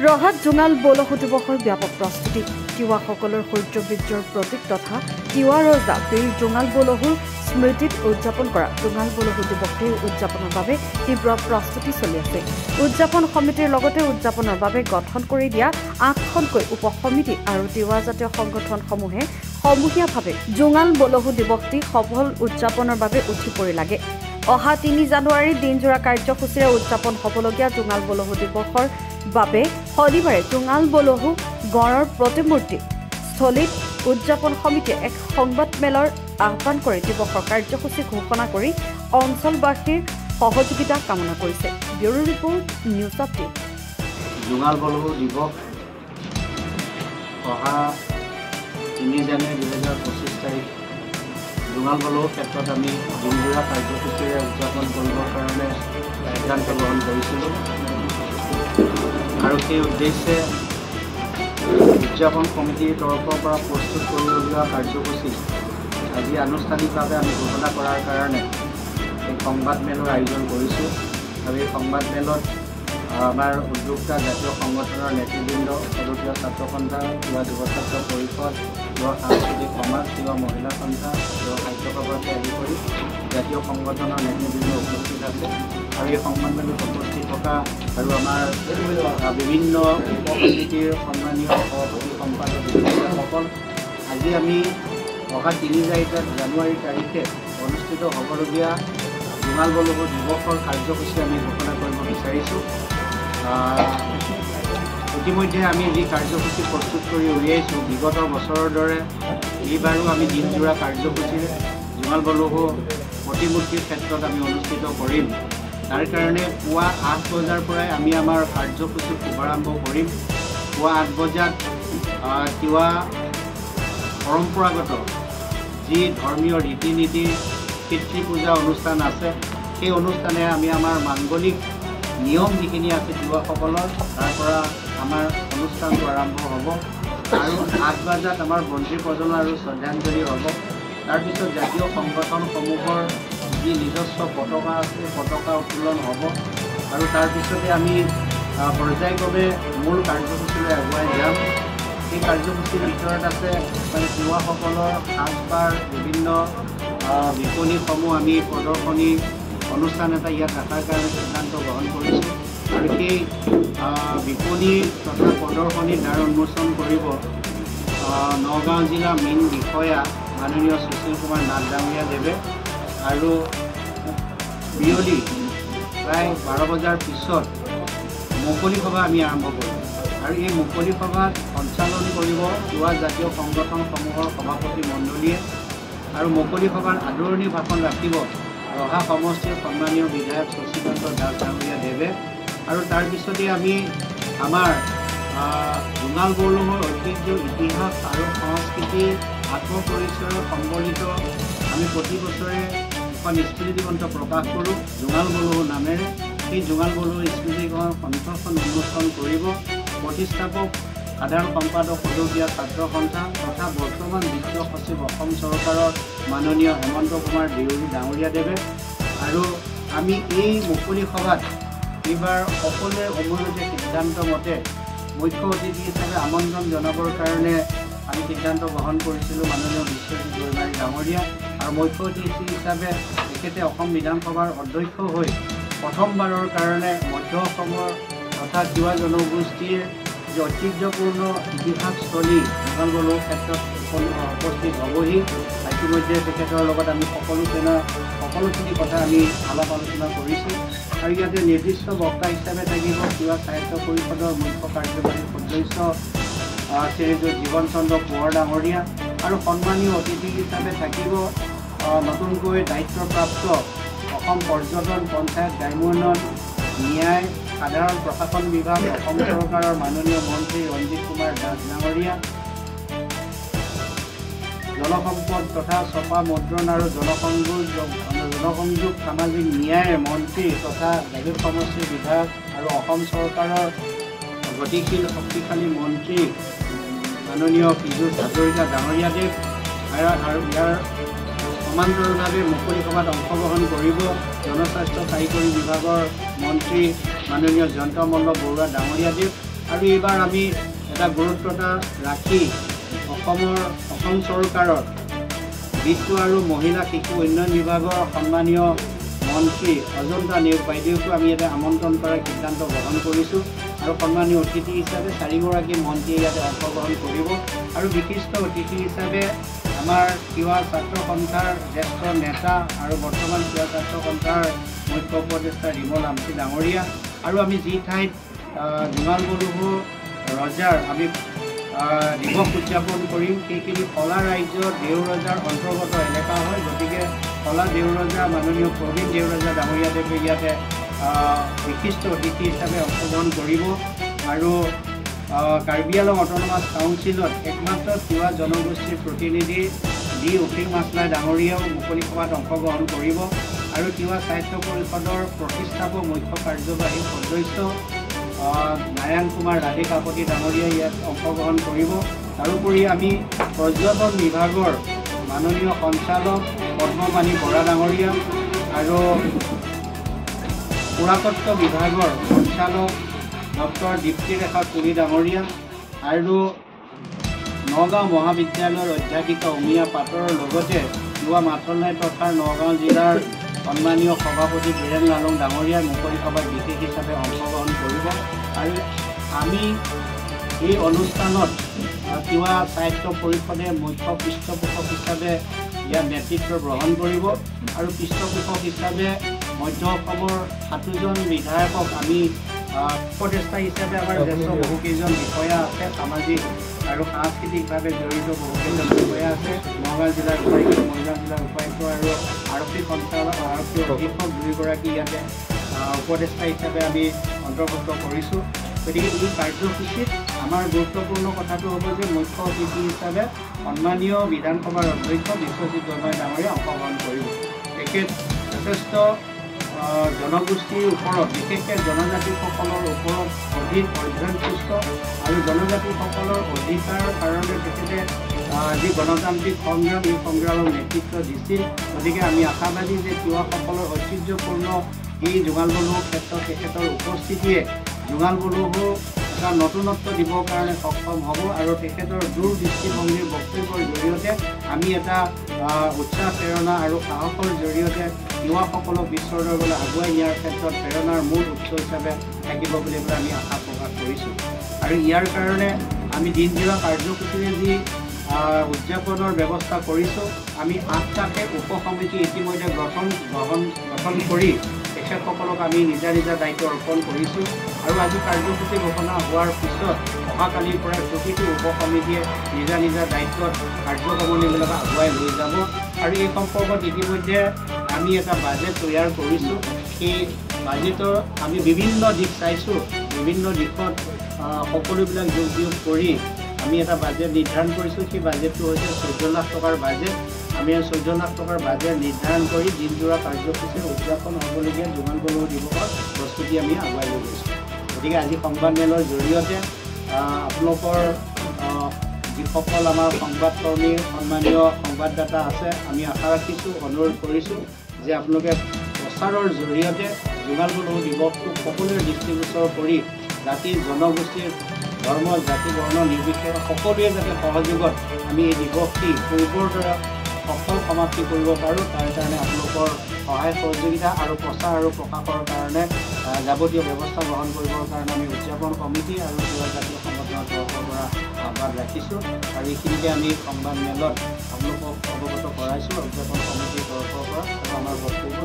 ৰহাত জোঙাল বলহু দিৱসৰ ব্যাপক প্ৰস্তুতি তিৱাসকলৰ সৌৰ্যবীৰ্যৰ প্ৰতীক তথা তিৱা ৰজা বীৰ জোঙাল বলহুৰ স্মৃতিত উদযাপন কৰা জোঙাল বলহু দিৱসটি উদযাপনৰ বাবে তীব্ৰ প্ৰস্তুতি চলি আছে। উদযাপন সমিতিৰ লগতে উদযাপনৰ বাবে গঠন কৰি দিয়া 8খনকৈ উপসমিতি আৰু তিৱা জাতীয় সংগঠনসমূহে সমূহীয়াভাৱে জোঙাল বলহু দিৱসটি সফল উদযাপনৰ বাবে উঠি পৰি লাগে। অহা 3 জানুৱাৰী দিনজোৰা কাৰ্যসূচীৰে উদযাপন হ'বলগীয়া জোঙাল বলহু দিৱসৰ বাবে শনিবাৰে জোঙাল বলহু গড়ৰ প্ৰতিমূৰ্তি স্থলীত উদযাপন সমিতিয়ে এক সংবাদমেলৰ আহ্বান কৰি দিৱসৰ কাৰ্যসূচী ঘোষণা কৰি অঞ্চলবাসীৰ সহযোগিতা কামনা কৰিছে। Bureau report news update. Jonghal Balahu দিৱস অহা 3 জানুৱাৰী 2025 তাৰিখ জোঙাল বলহুৰ ক্ষেত্ৰত আমি দিনজোৰা কাৰ্যসূচীৰে উদযাপন কৰিবৰ কাৰণে সিদ্ধান্ত গ্ৰহণ কৰিছিলোঁ আৰু সেই উদ্দেশ্যে উদযাপন সমিতিৰ তৰফৰ পৰা প্ৰস্তুত কৰিবলগীয়া কাৰ্যসূচী আজি আনুষ্ঠানিকভাৱে আমি ঘোষণা কৰাৰ কাৰণে এই সংবাদমেলৰ আয়োজন কৰিছোঁ আৰু এই সংবাদমেলত আমাৰ উদ্যোক্তা জাতীয় সংগঠনৰ নেতৃবৃন্দ সদস্য ছাত্ৰ সন্থা তিৱা যুৱ ছাত্ৰ পৰিষদ তিৱা সাংস্কৃতিক সমাজ তিৱা মহিলা সন্থা তিৱা সাহিত্য সভাকে আদি কৰি জাতীয় সংগঠনৰ নেতৃবৃন্দ উপস্থিত আছে আৰু এই সংবাদমেলত উপস্থিত থকা আৰু আমাৰ বিভিন্ন উপসমিতিৰ সন্মানীয় সভাপতি সম্পাদক বিষয়াসকল আজি আমি অহা 3 জানুৱাৰী তাৰিখে অনুষ্ঠিত হ'বলগীয়া জোঙাল বলহু দিৱসৰ কাৰ্যসূচী আমি ঘোষণা কৰিব বিচাৰিছোঁ। ইতিমধ্যে আমি যি কাৰ্যসূচী প্ৰস্তুত কৰি উলিয়াইছোঁ বিগত বছৰৰ দৰে এইবাৰো আমি দিনজোৰা কাৰ্যসূচীৰে জোঙাল বলহু প্ৰতিমূৰ্তিৰ ক্ষেত্ৰত আমি অনুষ্ঠিত কৰিম। তাৰ কাৰণে পুৱা 8 বজাৰ পৰাই আমি আমাৰ কাৰ্যসূচী শুভাৰম্ভ কৰিম। পুৱা 8 বজাত তিৱা পৰম্পৰাগত যি ধৰ্মীয় ৰীতি নীতি পিতৃ পূজা অনুষ্ঠান আছে সেই অনুষ্ঠানে আমি আমাৰ মাংগলিক নিয়ম যিখিনি আছে তিৱাসকলৰ তাৰ পৰা আমাৰ অনুষ্ঠানটো আৰম্ভ হ'ব আৰু 8 বজাত আমাৰ বন্তি প্ৰজ্বলন আৰু শ্ৰদ্ধাঞ্জলি হ'ব। তাৰপিছত জাতীয় সংগঠনসমূহৰ যি নিজস্ব পতাকা আছে পতাকা উত্তোলন হ'ব আৰু তাৰপিছতে আমি পৰ্যায়ক্ৰমে মূল কাৰ্যসূচীলৈ আগুৱাই যাম। এই কাৰ্যসূচীৰ ভিতৰত আছে মানে তিৱাসকলৰ সাজপাৰ বিভিন্ন বিপণীসমূহ আমি প্ৰদৰ্শনী অনুষ্ঠান এটা ইয়াত ৰখাৰ কাৰণে সিদ্ধান্ত গ্ৰহণ কৰিছোঁ আৰু সেই বিপণী তথা প্ৰদৰ্শনীৰ দ্বাৰ উন্মোচন কৰিব নগাঁও জিলা মেইন বিষয়া মাননীয় সুশীল কুমাৰ নাথ ডাঙৰীয়া দেৱে আৰু বিয়লি প্ৰায় 12 বজাৰ পিছত মুকলি সভা আমি আৰম্ভ কৰিম আৰু এই মুকলি সভাত সঞ্চালন কৰিব তিৱা জাতীয় সংগঠনসমূহৰ সভাপতি মণ্ডলীয়ে আৰু মুকলি সভাৰ আদৰণি ভাষণ ৰাখিব ৰহা সমষ্টিৰ সন্মানীয় বিধায়ক শশীকান্ত দাস ডাঙৰীয়া দেৱে আৰু তাৰপিছতে আমি আমাৰ জোঙাল বলহুৰ ঐতিহ্য ইতিহাস আৰু সংস্কৃতিৰ আত্মপৰিচয় সম্বলিত আমি প্ৰতি বছৰে এখন স্মৃতিগ্ৰন্থ প্ৰকাশ কৰোঁ জোঙাল বলহু নামেৰে। সেই জোঙাল বলহুৰ স্মৃতিগ্ৰন্থখন উন্মোচন কৰিব প্ৰতিষ্ঠাপক সাধাৰণ সম্পাদক সদৌতিয়া ছাত্ৰ সন্থা তথা বৰ্তমান বিত্ত সচিব অসম চৰকাৰৰ মাননীয় হেমন্ত কুমাৰ দেউৰী ডাঙৰীয়া দেৱে আৰু আমি এই মুকলি সভাত এইবাৰ সকলোৱে অমূল্য সিদ্ধান্ত মতে মুখ্য অতিথি হিচাপে আমন্ত্ৰণ জনাবৰ কাৰণে আমি সিদ্ধান্ত গ্ৰহণ কৰিছিলোঁ মাননীয় বিশ্বজিৎ দৈমাৰী ডাঙৰীয়া আৰু মুখ্য অতিথি হিচাপে তেখেতে অসম বিধানসভাৰ অধ্যক্ষ হৈ প্ৰথমবাৰৰ কাৰণে মধ্য অসমৰ তথা তিৱা জনগোষ্ঠীৰ যি ঐতিহ্যপূৰ্ণ ইতিহাসস্থলী জোঙাল বলহুৰ ক্ষেত্ৰত উপস্থিত হ'বহি। ইতিমধ্যে তেখেতৰ লগত আমি সকলোখিনি কথা আমি আলাপ আলোচনা কৰিছোঁ আৰু ইয়াতে নিৰ্দিষ্ট বক্তা হিচাপে থাকিব তিৱা সাহিত্য পৰিষদৰ মুখ্য কাৰ্যবাহী সদস্য শ্ৰীযুত জীৱন চন্দ্ৰ কোঁৱৰ ডাঙৰীয়া আৰু সন্মানীয় অতিথি হিচাপে থাকিব নতুনকৈ দায়িত্বপ্ৰাপ্ত অসম পৰ্যটন পঞ্চায়ত গ্ৰাম্য উন্নয়ন ন্যায় সাধাৰণ প্ৰশাসন বিভাগ অসম চৰকাৰৰ মাননীয় মন্ত্ৰী ৰঞ্জিত কুমাৰ দাস ডাঙৰীয়া জলসম্পদ তথা ছপা মুদ্ৰণ আৰু জনসংযোগ সামাজিক ন্যায়ৰ মন্ত্ৰী তথা জাগীৰ সমষ্টিৰ বিধায়ক আৰু অসম চৰকাৰৰ গতিশীল শক্তিশালী মন্ত্ৰী মাননীয় পীযুষ হাজৰিকা ডাঙৰীয়াদেৱ আৰু ইয়াৰ সমান্তৰালভাৱে মুকলি সভাত অংশগ্ৰহণ কৰিব জনস্বাস্থ্য কাৰিকৰী বিভাগৰ মন্ত্ৰী মাননীয় জয়ন্ত মল্ল বৰুৱা ডাঙৰীয়াদেৱ আৰু এইবাৰ আমি এটা গুৰুত্বতা ৰাখি অসম চৰকাৰৰ বিত্ত আৰু মহিলা শিশু উন্নয়ন বিভাগৰ সন্মানীয় মন্ত্ৰী অজন্তা নেওগ বাইদেউকো আমি ইয়াতে আমন্ত্ৰণ কৰাৰ সিদ্ধান্ত গ্ৰহণ কৰিছোঁ আৰু সন্মানীয় অতিথি হিচাপে 4গৰাকী মন্ত্ৰীয়ে ইয়াতে অংশগ্ৰহণ কৰিব আৰু বিশিষ্ট অতিথি হিচাপে আমাৰ তিৱা ছাত্ৰ সন্থাৰ জ্যেষ্ঠ নেতা আৰু বৰ্তমান তিৱা ছাত্ৰ সন্থাৰ মুখ্য উপদেষ্টা ৰিমল আমচি ডাঙৰীয়া আৰু আমি যি ঠাইত জোঙাল বলহু ৰজাৰ আমি দিৱস উদযাপন কৰিম সেইখিনি কলা ৰাজ্য দেওৰজাৰ অন্তৰ্গত এলেকা হয় গতিকে কলা দেওৰজা মাননীয় প্ৰবীণ দেওৰজা ডাঙৰীয়াদেৱে ইয়াতে বিশিষ্ট অতিথি হিচাপে অংশগ্ৰহণ কৰিব আৰু কাৰ্বি আংলং অট'নমাছ কাউন্সিলত একমাত্ৰ তিৱা জনগোষ্ঠীৰ প্ৰতিনিধি ডি উপিং মাছলাই ডাঙৰীয়াও মুকলি সভাত অংশগ্ৰহণ কৰিব আৰু তিৱা সাহিত্য পৰিষদৰ প্ৰতিষ্ঠাপক মুখ্য কাৰ্যবাহী সদস্য নাৰায়ণ কুমাৰ ৰাধে কাকতি ডাঙৰীয়াই ইয়াত অংশগ্ৰহণ কৰিব তাৰোপৰি আমি পৰ্যটন বিভাগৰ মাননীয় সঞ্চালক পদ্মমাণি বৰা ডাঙৰীয়া আৰু পুৰাতত্ব বিভাগৰ সঞ্চালক ডক্টৰ দীপ্তিৰেখা কুলি ডাঙৰীয়া আৰু নগাঁও মহাবিদ্যালয়ৰ অধ্যাপিকা উমিয়া পাটৰৰ লগতে তিৱা মাথলনাই তথা নগাঁও জিলাৰ সন্মানীয় সভাপতি বীৰেন লালং ডাঙৰীয়াৰ মুকলি সভাত বিশেষ হিচাপে অংশগ্ৰহণ কৰিব আৰু আমি এই অনুষ্ঠানত তিৱা সাহিত্য পৰিষদে মুখ্য পৃষ্ঠপোষক হিচাপে ইয়াৰ নেতৃত্ব গ্ৰহণ কৰিব আৰু পৃষ্ঠপোষক হিচাপে মধ্য অসমৰ 7জন বিধায়কক আমি উপদেষ্টা হিচাপে আমাৰ জ্যেষ্ঠ বহুকেইজন বিষয়া আছে সামাজিক আৰু সাংস্কৃতিকভাৱে জড়িত বহুকেইজন বিষয়া আছে নগাঁও জিলাৰ উপায়ুক্ত মৰিগাঁও জিলাৰ উপায়ুক্ত আৰু আৰক্ষী সঞ্চালক আৰক্ষী অধীক্ষক 2গৰাকী ইয়াতে উপদেষ্টা হিচাপে আমি অন্তৰ্ভুক্ত কৰিছোঁ গতিকে এই কাৰ্যসূচীত আমাৰ গুৰুত্বপূৰ্ণ কথাটো হ'ব যে মুখ্য অতিথি হিচাপে সন্মানীয় বিধানসভাৰ অধ্যক্ষ বিশ্বজিৎ দলমাই ডাঙৰীয়া অংশগ্ৰহণ কৰিব তেখেত যথেষ্ট জনগোষ্ঠীৰ ওপৰত বিশেষকৈ জনজাতিসকলৰ ওপৰত অধিক অধ্যয়নপুষ্ট আৰু জনজাতিসকলৰ অধিকাৰৰ কাৰণে তেখেতে যি গণতান্ত্ৰিক সংগ্ৰাম এই সংগ্ৰামৰ নেতৃত্ব দিছিল গতিকে আমি আশাবাদী যে তিৱাসকলৰ ঐতিহ্যপূৰ্ণ এই জোঙাল বলহুৰ ক্ষেত্ৰত তেখেতৰ উপস্থিতিয়ে জোঙাল বলহু এটা নতুনত্ব দিবৰ কাৰণে সক্ষম হ'ব আৰু তেখেতৰ দূৰদৃষ্টিভংগীৰ বক্তব্যৰ জৰিয়তে আমি এটা উৎসাহ প্ৰেৰণা আৰু সাহসৰ জৰিয়তে তিৱাসকলক বিশ্বৰ দৰবাৰলৈ আগুৱাই নিয়াৰ ক্ষেত্ৰত প্ৰেৰণাৰ মূল উৎস হিচাপে থাকিব বুলি আমি আশা প্ৰকাশ কৰিছোঁ আৰু ইয়াৰ কাৰণে আমি দিনজোৰা কাৰ্যসূচীৰে যি উদযাপনৰ ব্যৱস্থা কৰিছোঁ আমি 8টাকৈ উপসমিতি ইতিমধ্যে গঠন কৰি তেখেতসকলক আমি নিজা নিজা দায়িত্ব অৰ্পণ কৰিছোঁ আৰু আজি কাৰ্যসূচী ঘোষণা হোৱাৰ পিছত অহাকালিৰ পৰা প্ৰতিটো উপসমিতিয়ে নিজা নিজা দায়িত্বত কাৰ্যক্ৰমণিবিলাক আগুৱাই লৈ যাব আৰু এই সম্পৰ্কত ইতিমধ্যে আমি এটা বাজেট তৈয়াৰ কৰিছোঁ সেই বাজেটৰ আমি বিভিন্ন দিশ চাইছোঁ বিভিন্ন দিশত সকলোবিলাক যোগ বিয়োগ কৰি আমি এটা বাজেট নিৰ্ধাৰণ কৰিছোঁ সেই বাজেটটো হৈছে 14 লাখ টকাৰ বাজেট আমি 14 লাখ টকাৰ বাজেট নিৰ্ধাৰণ কৰি দিনজোৰা কাৰ্যসূচীৰ উদযাপন হ'বলগীয়া জোঙাল বলহু দিৱসৰ প্ৰস্তুতি আমি আগুৱাই লৈ গৈছোঁ গতিকে আজি সংবাদমেলৰ জৰিয়তে আপোনালোকৰ যিসকল আমাৰ সংবাদকৰ্মী সন্মানীয় সংবাদদাতা আছে আমি আশা ৰাখিছোঁ অনুৰোধ কৰিছোঁ যে আপোনালোকে প্ৰচাৰৰ জৰিয়তে জোঙাল বলহু দিৱসটোক সকলোৰে দৃষ্টিগোচৰ কৰি জাতি জনগোষ্ঠীৰ ধৰ্ম জাতি বৰ্ণ নিৰ্বিশেষে সকলোৱে যাতে সহযোগত আমি এই দিৱসটি পূৰ্বৰ দৰে সফল সমাপ্তি কৰিব পাৰোঁ তাৰ কাৰণে আপোনালোকৰ সহায় সহযোগিতা আৰু প্ৰচাৰ আৰু প্ৰকাশৰ কাৰণে যাৱতীয় ব্যৱস্থা গ্ৰহণ কৰিবৰ কাৰণে আমি উদযাপন কমিটি আৰু তিৱা জাতীয় সংগঠনৰ তৰফৰ পৰা আহ্বান ৰাখিছোঁ আৰু এইখিনিতে আমি সংবাদমেলত আপোনালোকক অৱগত কৰাইছোঁ উদযাপন কমিটিৰ তৰফৰ পৰা আৰু আমাৰ বক্তব্য